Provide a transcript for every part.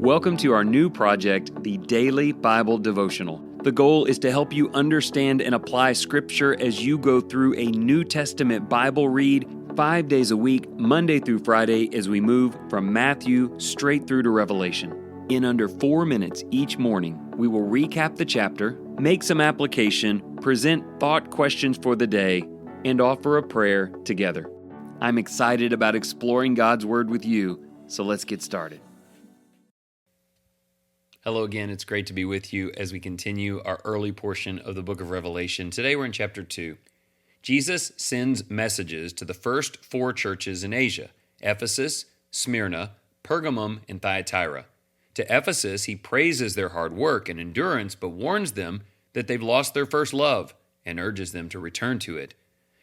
Welcome to our new project, the Daily Bible Devotional. The goal is to help you understand and apply Scripture as you go through a New Testament Bible read 5 days a week, Monday through Friday, as we move from Matthew straight through to Revelation. In under 4 minutes each morning, we will recap the chapter, make some application, present thought questions for the day, and offer a prayer together. I'm excited about exploring God's Word with you, so let's get started. Hello again, it's great to be with you as we continue our early portion of the book of Revelation. Today we're in chapter 2. Jesus sends messages to the first 4 churches in Asia: Ephesus, Smyrna, Pergamum, and Thyatira. To Ephesus, he praises their hard work and endurance, but warns them that they've lost their first love and urges them to return to it.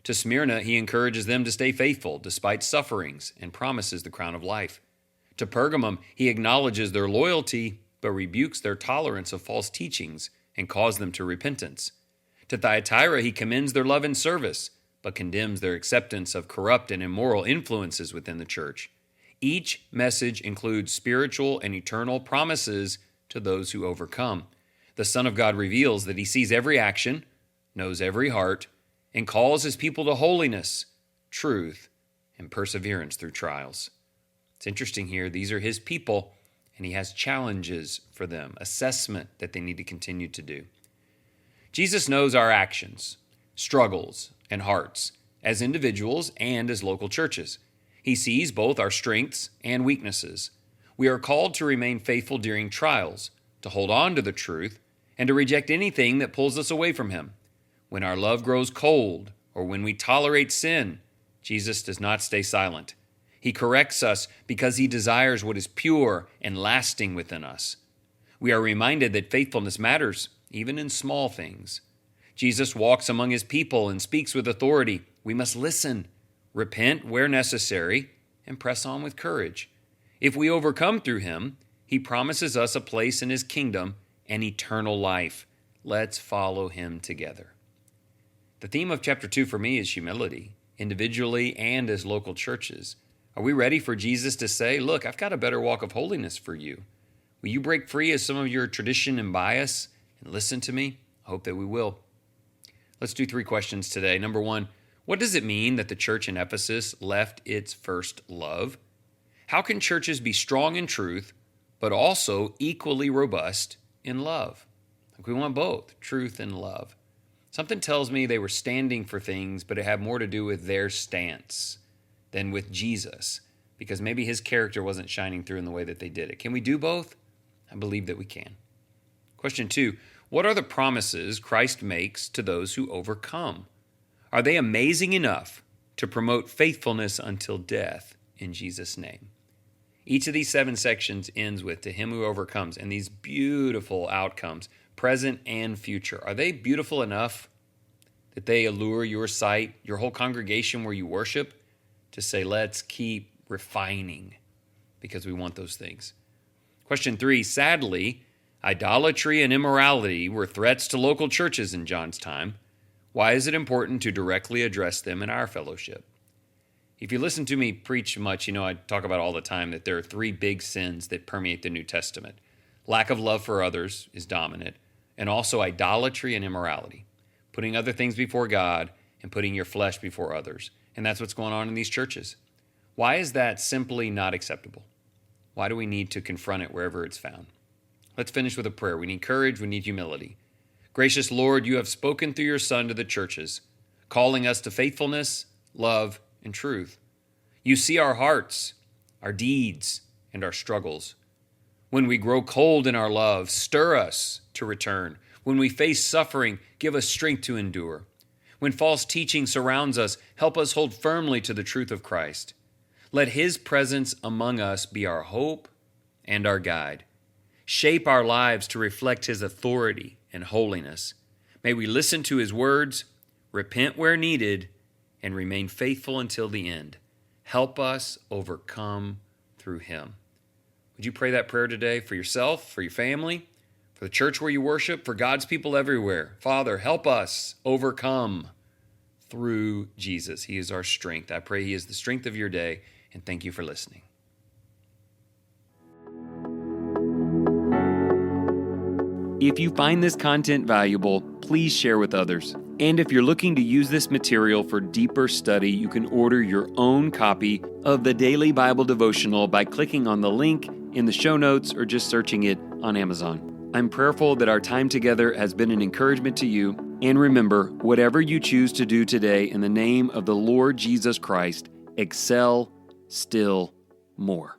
To Smyrna, he encourages them to stay faithful despite sufferings and promises the crown of life. To Pergamum, he acknowledges their loyalty but rebukes their tolerance of false teachings and calls them to repentance. To Thyatira, he commends their love and service, but condemns their acceptance of corrupt and immoral influences within the church. Each message includes spiritual and eternal promises to those who overcome. The Son of God reveals that he sees every action, knows every heart, and calls his people to holiness, truth, and perseverance through trials. It's interesting here, these are his people, and he has challenges for them, assessment that they need to continue to do. Jesus knows our actions, struggles, and hearts as individuals and as local churches. He sees both our strengths and weaknesses. We are called to remain faithful during trials, to hold on to the truth, and to reject anything that pulls us away from him. When our love grows cold, or when we tolerate sin, Jesus does not stay silent. He corrects us because he desires what is pure and lasting within us. We are reminded that faithfulness matters, even in small things. Jesus walks among his people and speaks with authority. We must listen, repent where necessary, and press on with courage. If we overcome through him, he promises us a place in his kingdom and eternal life. Let's follow him together. The theme of chapter 2 for me is humility, individually and as local churches. Are we ready for Jesus to say, look, I've got a better walk of holiness for you? Will you break free of some of your tradition and bias and listen to me? I hope that we will. Let's do 3 questions today. Number 1, what does it mean that the church in Ephesus left its first love? How can churches be strong in truth, but also equally robust in love? We want both, truth and love. Something tells me they were standing for things, but it had more to do with their stance than with Jesus, because maybe his character wasn't shining through in the way that they did it. Can we do both? I believe that we can. Question 2, what are the promises Christ makes to those who overcome? Are they amazing enough to promote faithfulness until death in Jesus' name? Each of these 7 sections ends with "to him who overcomes," and these beautiful outcomes, present and future. Are they beautiful enough that they allure your sight, your whole congregation where you worship, to say, let's keep refining because we want those things? Question 3, sadly, idolatry and immorality were threats to local churches in John's time. Why is it important to directly address them in our fellowship? If you listen to me preach much, you know I talk about all the time that there are 3 big sins that permeate the New Testament. Lack of love for others is dominant, and also idolatry and immorality, putting other things before God and putting your flesh before others. And that's what's going on in these churches. Why is that simply not acceptable? Why do we need to confront it wherever it's found? Let's finish with a prayer. We need courage. We need humility. Gracious Lord, you have spoken through your Son to the churches, calling us to faithfulness, love, and truth. You see our hearts, our deeds, and our struggles. When we grow cold in our love, stir us to return. When we face suffering, give us strength to endure. When false teaching surrounds us, help us hold firmly to the truth of Christ. Let his presence among us be our hope and our guide. Shape our lives to reflect his authority and holiness. May we listen to his words, repent where needed, and remain faithful until the end. Help us overcome through him. Would you pray that prayer today for yourself, for your family, for the church where you worship, for God's people everywhere? Father, help us overcome through Jesus. He is our strength. I pray he is the strength of your day, and thank you for listening. If you find this content valuable, please share with others. And if you're looking to use this material for deeper study, you can order your own copy of the Daily Bible Devotional by clicking on the link in the show notes or just searching it on Amazon. I'm prayerful that our time together has been an encouragement to you. And remember, whatever you choose to do today in the name of the Lord Jesus Christ, excel still more.